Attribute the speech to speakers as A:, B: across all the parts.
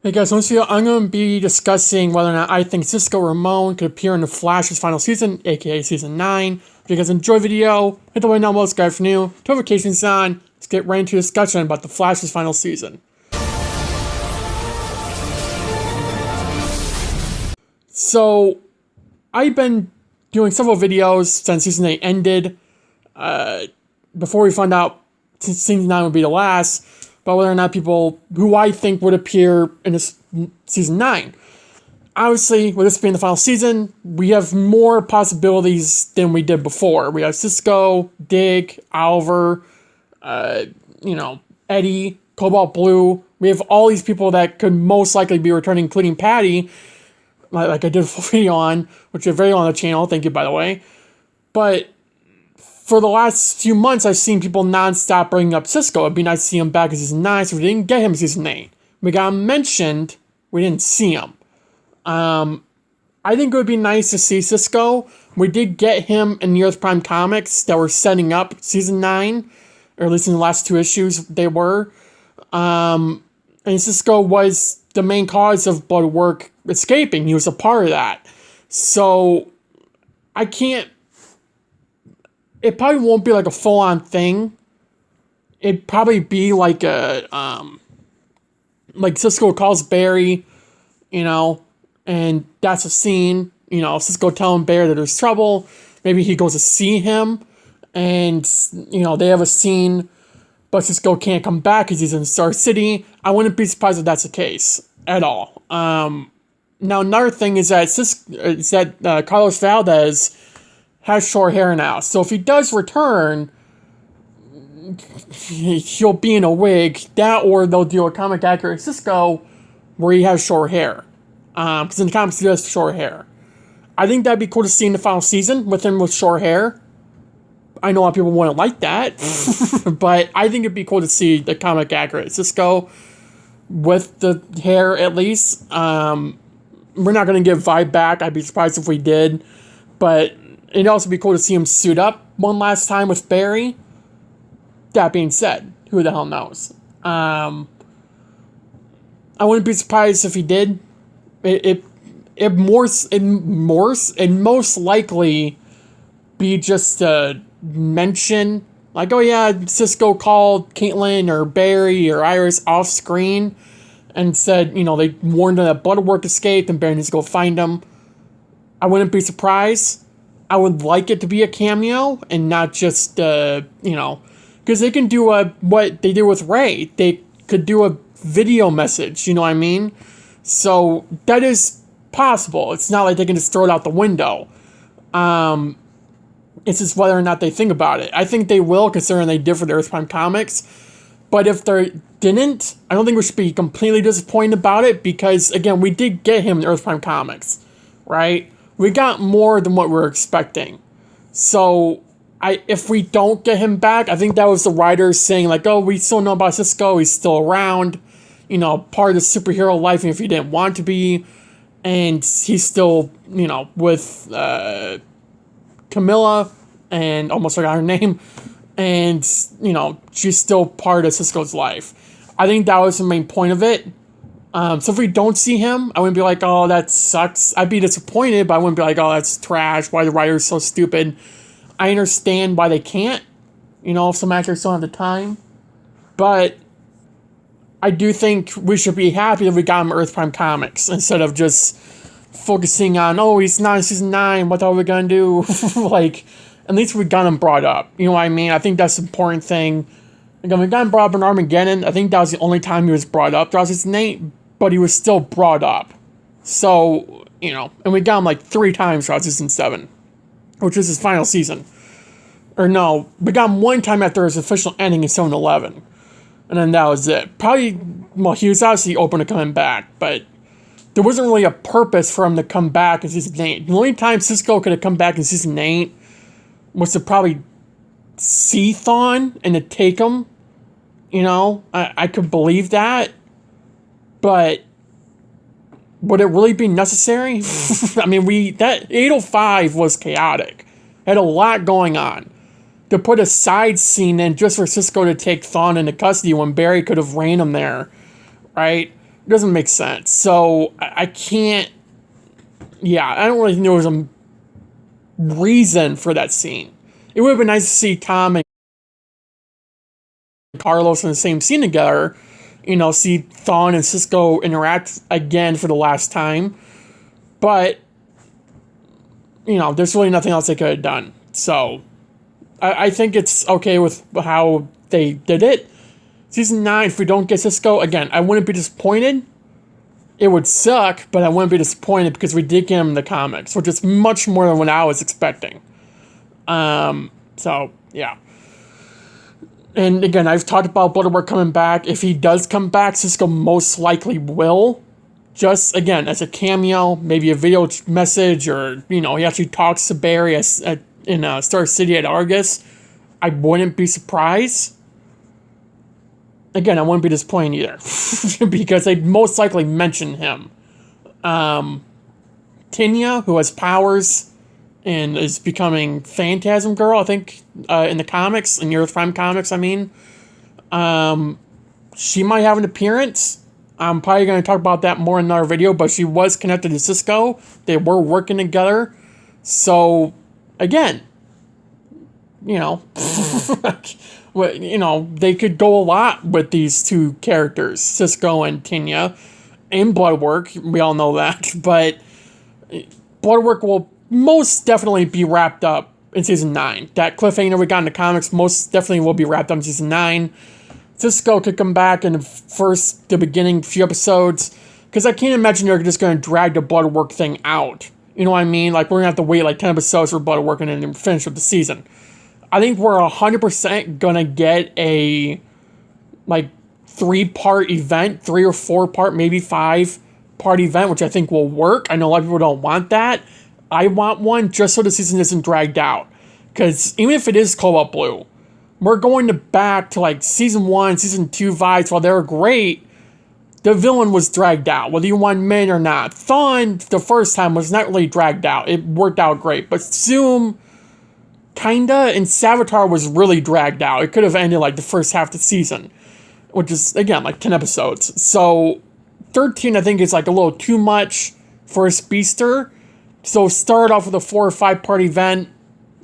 A: Hey guys, so in this video, I'm going to be discussing whether or not I think Cisco Ramon could appear in The Flash's final season, aka Season 9. If you guys enjoy the video, hit the like down below, subscribe for new, notifications on. Let's get right into a discussion about The Flash's final season. So, I've been doing several videos since Season 8 ended, before we found out Season 9 would be the last, about whether or not people who I think would appear in this Season 9. Obviously, with this being the final season, we have more possibilities than we did before. We have Cisco, Dig, Oliver, Eddie, Cobalt Blue. We have all these people that could most likely be returning, including Patty, like I did a full video on, which is very on the channel. Thank you, by the way. But for the last few months, I've seen people non-stop bringing up Cisco. It'd be nice to see him back in Season 9, so we didn't get him in Season 8. We got him mentioned, we didn't see him. I think it would be nice to see Cisco. We did get him in the Earth Prime comics that were setting up Season 9, or at least in the last two issues they were. And Cisco was the main cause of Bloodwork escaping. He was a part of that. So, I can't... It probably won't be like a full-on thing. It'd probably be like a, like Cisco calls Barry, and that's a scene, Cisco telling Barry that there's trouble. Maybe he goes to see him, and, they have a scene, but Cisco can't come back because he's in Star City. I wouldn't be surprised if that's the case at all. Now, another thing is that, Carlos Valdez has short hair now. So if he does return, he'll be in a wig. That, or they'll do a comic accurate Cisco where he has short hair. Because in the comics he has short hair. I think that'd be cool to see in the final season with him with short hair. I know a lot of people wouldn't like that. But I think it'd be cool to see the comic accurate Cisco with the hair at least. We're not going to give vibe back. I'd be surprised if we did. But it'd also be cool to see him suit up one last time with Barry. That being said, who the hell knows? I wouldn't be surprised if he did. It most likely be just a mention, like, oh yeah, Cisco called Caitlin or Barry or Iris off screen and said, they warned him that Bloodwork escaped and Barry needs to go find him. I wouldn't be surprised. I would like it to be a cameo and not just, because they can do what they did with Ray. They could do a video message, you know what I mean? So that is possible. It's not like they can just throw it out the window. It's just whether or not they think about it. I think they will, considering they did for the Earth Prime comics. But if they didn't, I don't think we should be completely disappointed about it because, again, we did get him in the Earth Prime comics, right? We got more than what we were expecting. So, if we don't get him back, I think that was the writers saying, like, oh, we still know about Cisco, he's still around, part of the superhero life, and if he didn't want to be, and he's still, with Camilla, and almost forgot her name, and, she's still part of Cisco's life. I think that was the main point of it. So if we don't see him, I wouldn't be like, oh, that sucks. I'd be disappointed, but I wouldn't be like, oh, that's trash. Why the writer's so stupid. I understand why they can't. If some actors don't have the time. But I do think we should be happy that we got him in Earth Prime Comics instead of just focusing on, oh, he's not in Season 9. What are we going to do? Like, at least we got him brought up. You know what I mean? I think that's the important thing. Again, we got him brought up in Armageddon. I think that was the only time he was brought up throughout Season 8. But he was still brought up. So, and we got him like 3 times throughout Season 7. Which was his final season. Or no, we got him 1 time after his official ending in 7-11. And then that was it. Probably, well, he was obviously open to coming back. But there wasn't really a purpose for him to come back in Season 8. The only time Cisco could have come back in Season 8 was to probably see Thawne and to take him. I could believe that. But would it really be necessary? I mean, that 805 was chaotic. It had a lot going on. To put a side scene in just for Cisco to take Thawne into custody when Barry could have reined him there, right? It doesn't make sense. So I can't. Yeah, I don't really think there was a reason for that scene. It would have been nice to see Tom and Carlos in the same scene together. See Thawne and Cisco interact again for the last time. But, there's really nothing else they could have done. So, I think it's okay with how they did it. Season 9, if we don't get Cisco, again, I wouldn't be disappointed. It would suck, but I wouldn't be disappointed because we did get him in the comics, which is much more than what I was expecting. So, yeah. And again, I've talked about Bloodwork coming back. If he does come back, Cisco most likely will. Just, again, as a cameo, maybe a video message, or, he actually talks to Barry in Star City at Argus. I wouldn't be surprised. Again, I wouldn't be disappointed either. Because they'd most likely mention him. Tinya, who has powers and is becoming Phantasm Girl, I think, in the comics, in Earth Prime comics, I mean. She might have an appearance. I'm probably going to talk about that more in another video, but she was connected to Cisco. They were working together. So, again, they could go a lot with these two characters, Cisco and Tinya, in Bloodwork. We all know that. But Bloodwork will most definitely be wrapped up in Season 9. That cliffhanger we got in the comics most definitely will be wrapped up in Season 9. Cisco could come back in the beginning few episodes, because I can't imagine they're just going to drag the Bloodwork thing out. You know what I mean? Like, we're going to have to wait like 10 episodes for Bloodwork and then finish up the season. I think we're 100% going to get a, 3-part event, 3 or 4-part, maybe 5-part event, which I think will work. I know a lot of people don't want that. I want one just so the season isn't dragged out. Because even if it is Cobalt Blue, we're going back to Season 1, Season 2 vibes. While they were great, the villain was dragged out, whether you want men or not. Thawne, the first time, was not really dragged out. It worked out great. But Zoom, kinda, and Savitar was really dragged out. It could have ended the first half of the season, which is, again, 10 episodes. So 13, I think, is a little too much for a speedster. So start off with a 4 or 5-part event.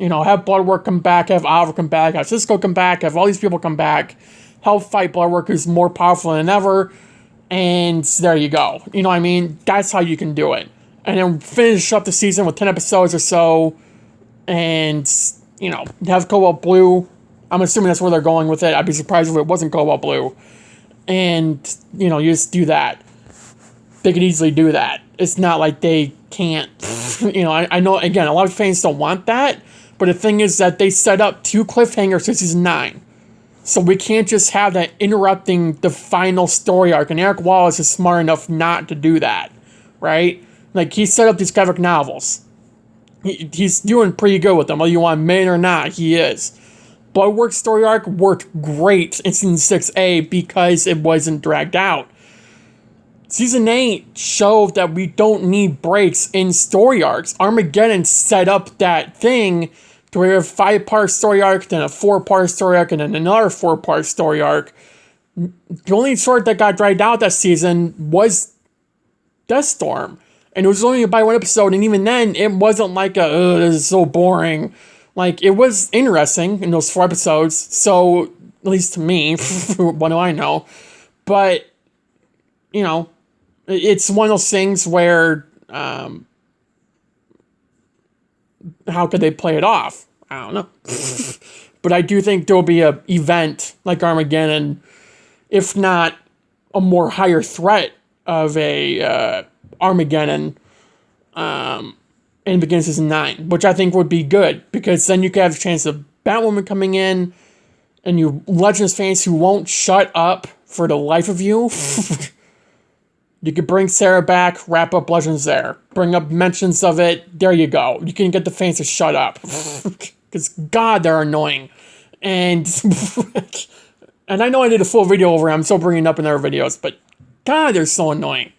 A: Have Bloodwork come back, have Oliver come back, have Cisco come back, have all these people come back, help fight Bloodwork, who's more powerful than ever, and there you go. You know what I mean? That's how you can do it. And then finish up the season with 10 episodes or so, and, have Cobalt Blue. I'm assuming that's where they're going with it. I'd be surprised if it wasn't Cobalt Blue. And, you just do that. They could easily do that. It's not like they can't. I know, again, a lot of fans don't want that. But the thing is that they set up 2 cliffhangers for Season 9. So we can't just have that interrupting the final story arc. And Eric Wallace is smart enough not to do that. Right? He set up these graphic novels. He's doing pretty good with them. Whether you want men or not, he is. Bloodwork story arc worked great in Season 6A because it wasn't dragged out. Season 8 showed that we don't need breaks in story arcs. Armageddon set up that thing to where we have a 5-part story arc, then a 4-part story arc, and then another 4-part story arc. The only story that got dragged out that season was Deathstorm. And it was only by 1 episode, and even then, it wasn't this is so boring. It was interesting in those 4 episodes, so, at least to me, what do I know? But, it's one of those things where, how could they play it off? I don't know. But I do think there'll be an event like Armageddon, if not a more higher threat of a Armageddon in beginning Season 9, which I think would be good, because then you could have a chance of Batwoman coming in, and you Legends fans who won't shut up for the life of you. You could bring Sarah back, wrap up Legends there. Bring up mentions of it, there you go. You can get the fans to shut up. Because, God, they're annoying. And and I know I did a full video over it, I'm still bringing it up in other videos, but, God, they're so annoying.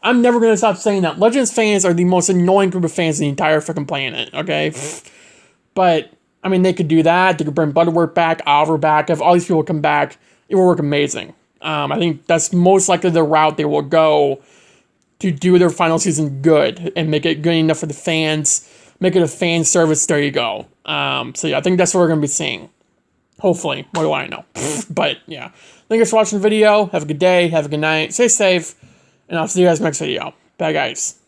A: I'm never going to stop saying that. Legends fans are the most annoying group of fans in the entire freaking planet, okay? But, they could do that. They could bring Bloodwork back, Oliver back. If all these people come back, it will work amazing. I think that's most likely the route they will go to do their final season good and make it good enough for the fans, make it a fan service. There you go. So yeah, I think that's what we're going to be seeing. Hopefully. What do I know? But yeah. Thank you for watching the video. Have a good day. Have a good night. Stay safe. And I'll see you guys next video. Bye, guys.